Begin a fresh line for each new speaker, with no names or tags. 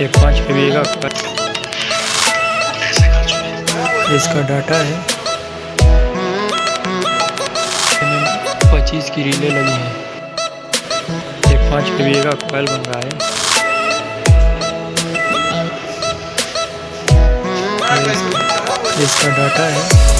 एक 5 kVA का इसका डाटा है। 25 की रीलें लगी हैं। एक 5 kVA का कॉइल बन रहा है। इसका डाटा है।